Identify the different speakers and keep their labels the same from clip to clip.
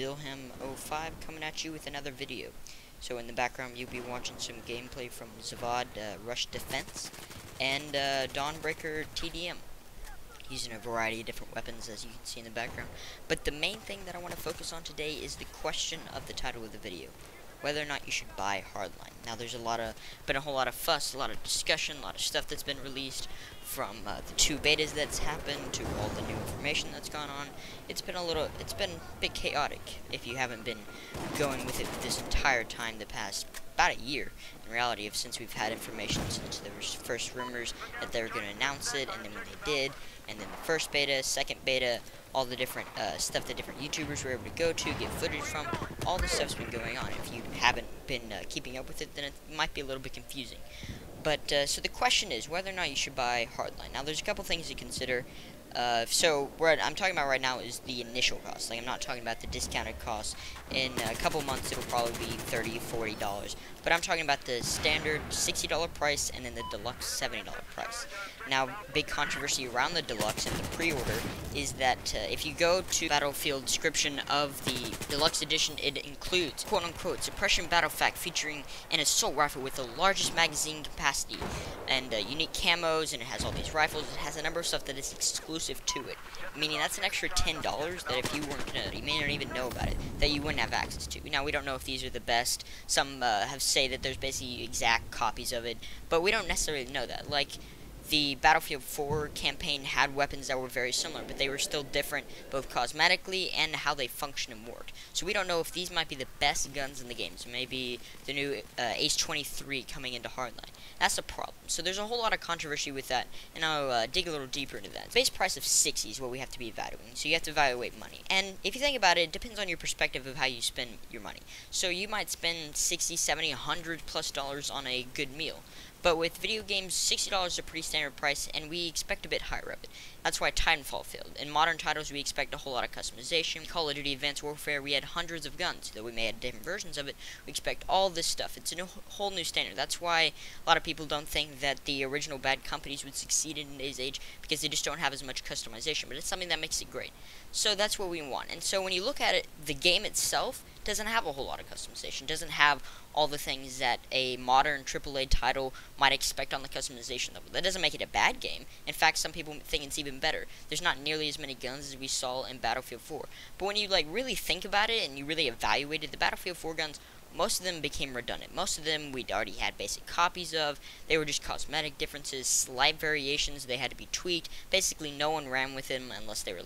Speaker 1: Wilhelm05 coming at you with another video. So in the background you'll be watching some gameplay from Zavad Rush Defense and Dawnbreaker TDM, using a variety of different weapons as you can see in the background. But the main thing that I want to focus on today is the question of the title of the video: whether or not you should buy Hardline. Now there's been a whole lot of fuss, a lot of discussion, a lot of stuff that's been released from the 2 betas that's happened to all the new information that's gone on. It's been a bit chaotic if you haven't been going with it this entire time, the past about a year in reality, since we've had information since there was first rumors that they were going to announce it, and then when they did, and then the first beta, second beta, all the different stuff that different YouTubers were able to go to, get footage from, all this stuff's been going on. If you haven't been keeping up with it, then it might be a little bit confusing. But, so the question is whether or not you should buy Hardline. Now, there's a couple things to consider. So, what I'm talking about right now is the initial cost. Like, I'm not talking about the discounted cost. In a couple months, it'll probably be $30, $40. But I'm talking about the standard $60 price and then the deluxe $70 price. Now, big controversy around the deluxe and the pre-order is that if you go to Battlefield description of the deluxe edition, it includes quote-unquote suppression battle fact featuring an assault rifle with the largest magazine capacity and unique camos, and it has all these rifles. It has a number of stuff that is exclusive to it, meaning that's an extra $10 that if you weren't you may not even know about it, that you wouldn't have access to. Now, we don't know if these are the best. Some have say that there's basically exact copies of it, but we don't necessarily know that. Like, the Battlefield 4 campaign had weapons that were very similar, but they were still different, both cosmetically and how they function and work. So we don't know if these might be the best guns in the game. So maybe the new Ace 23 coming into Hardline. That's the problem. So there's a whole lot of controversy with that, and I'll dig a little deeper into that. The base price of 60 is what we have to be evaluating. So you have to evaluate money. And if you think about it, it depends on your perspective of how you spend your money. So you might spend 60, 70, 100 plus dollars on a good meal. But with video games, $60 is a pretty standard price, and we expect a bit higher of it. That's why Titanfall failed. In modern titles, we expect a whole lot of customization. Call of Duty Advanced Warfare, we had hundreds of guns. Though we may have different versions of it, we expect all this stuff. It's a whole new standard. That's why a lot of people don't think that the original bad companies would succeed in today's age, because they just don't have as much customization. But it's something that makes it great. So that's what we want. And so when you look at it, the game itself doesn't have a whole lot of customization, doesn't have all the things that a modern AAA title might expect on the customization level. That doesn't make it a bad game. In fact, some people think it's even better. There's not nearly as many guns as we saw in Battlefield 4. But when you really think about it and you really evaluated the Battlefield 4 guns, most of them became redundant. Most of them we'd already had basic copies of. They were just cosmetic differences, slight variations. They had to be tweaked. Basically, no one ran with them unless they were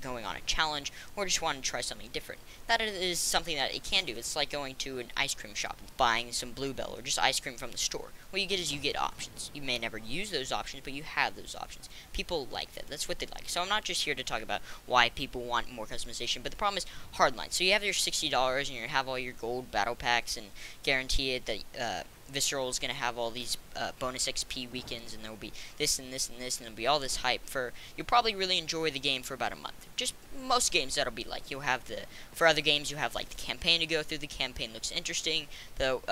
Speaker 1: going on a challenge or just wanted to try something different. That is something that it can do. It's like going to an ice cream shop and buying some Bluebell or just ice cream from the store. What you get is you get options. You may never use those options, but you have those options. People like that. That's what they like. So I'm not just here to talk about why people want more customization, but the problem is Hardline. So you have your $60 and you have all your gold battle packs and guarantee it that Visceral is going to have all these bonus XP weekends, and there will be this and this and this, and there will be all this hype for. You'll probably really enjoy the game for about a month. Just most games that'll be like. You'll have for other games you have like the campaign to go through. The campaign looks interesting, though.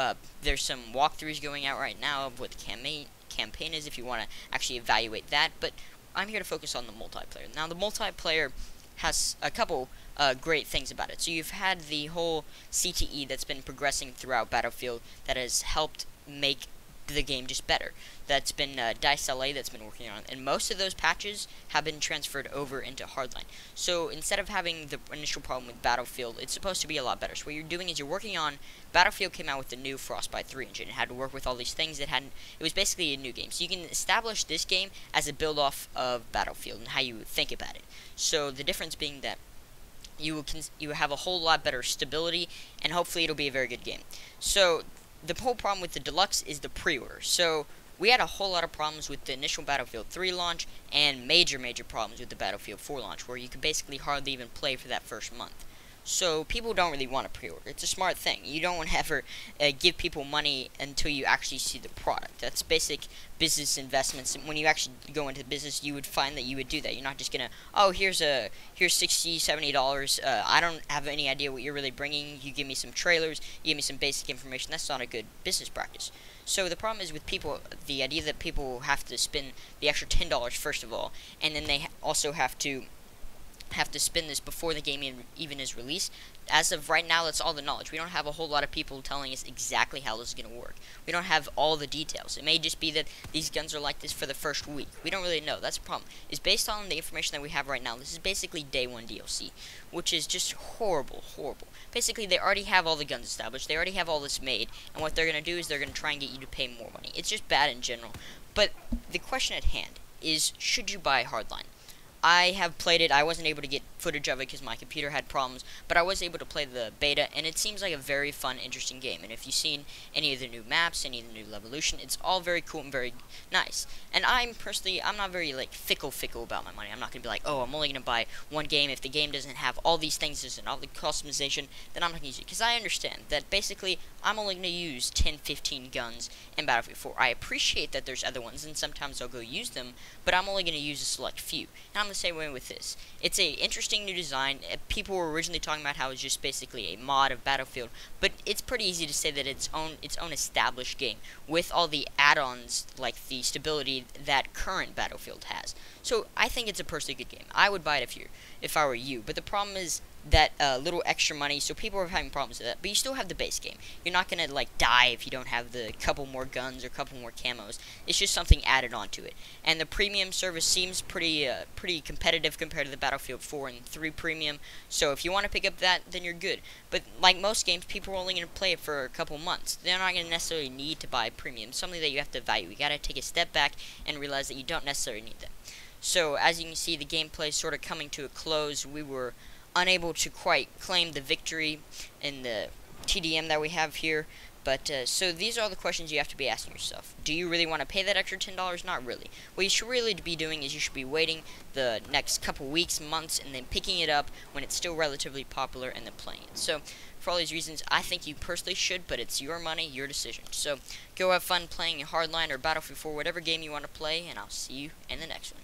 Speaker 1: There's some walkthroughs going out right now of what the campaign is if you want to actually evaluate that. But I'm here to focus on the multiplayer. Now the multiplayer has a couple great things about it. So you've had the whole CTE that's been progressing throughout Battlefield that has helped make the game just better. That's been DICE LA that's been working on it, and most of those patches have been transferred over into Hardline. So instead of having the initial problem with Battlefield, it's supposed to be a lot better. So what you're doing is you're working on Battlefield came out with the new Frostbite 3 engine. It had to work with all these things that hadn't. It was basically a new game. So you can establish this game as a build off of Battlefield and how you think about it. So the difference being that you have a whole lot better stability, and hopefully it'll be a very good game. So the whole problem with the deluxe is the pre-order. So we had a whole lot of problems with the initial Battlefield 3 launch and major problems with the Battlefield 4 launch, where you could basically hardly even play for that first month. So people don't really want to pre-order. It's a smart thing. You don't want to ever give people money until you actually see the product. That's basic business investments. And when you actually go into business, you would find that you would do that. You're not just gonna, oh, here's $60, $70. I don't have any idea what you're really bringing. You give me some trailers. You give me some basic information. That's not a good business practice. So the problem is with people, the idea that people have to spend the extra $10 first of all, and then they also have to have to spin this before the game even is released. As of right now, that's all the knowledge. We don't have a whole lot of people telling us exactly how this is going to work. We don't have all the details. It may just be that these guns are like this for the first week. We don't really know. That's the problem. Is based on the information that we have right now, this is basically day one DLC, which is just horrible, horrible. Basically, they already have all the guns established. They already have all this made, and what they're going to do is they're going to try and get you to pay more money. It's just bad in general. But the question at hand is, should you buy Hardline? I have played it. I wasn't able to get footage of it because my computer had problems, but I was able to play the beta, and it seems like a very fun, interesting game. And if you've seen any of the new maps, any of the new Levolution, it's all very cool and very nice. And I'm not very, like, fickle about my money. I'm not going to be like, oh, I'm only going to buy one game. If the game doesn't have all these things and all the customization, then I'm not going to use it. Because I understand that, basically, I'm only going to use 10, 15 guns in Battlefield 4. I appreciate that there's other ones, and sometimes I'll go use them, but I'm only going to use a select few. And I'm the same way with this. It's a interesting new design. People were originally talking about how it's just basically a mod of Battlefield, but it's pretty easy to say that it's own established game with all the add-ons like the stability that current Battlefield has. So I think it's a personally good game. I would buy it if I were you. But the problem is that little extra money, so people are having problems with that. But you still have the base game. You're not gonna like die if you don't have the couple more guns or couple more camos. It's just something added onto it. And the premium service seems pretty competitive compared to the Battlefield 4 and 3 premium. So if you want to pick up that, then you're good. But like most games, people are only gonna play it for a couple months. They're not gonna necessarily need to buy premium. Something that you have to value. You gotta take a step back and realize that you don't necessarily need them. So as you can see, the gameplay is sort of coming to a close. We were unable to quite claim the victory in the TDM that we have here. But, so these are all the questions you have to be asking yourself. Do you really want to pay that extra $10? Not really. What you should really be doing is you should be waiting the next couple weeks, months, and then picking it up when it's still relatively popular and then playing it. So, for all these reasons, I think you personally should, but it's your money, your decision. So, go have fun playing Hardline or Battlefield 4, whatever game you want to play, and I'll see you in the next one.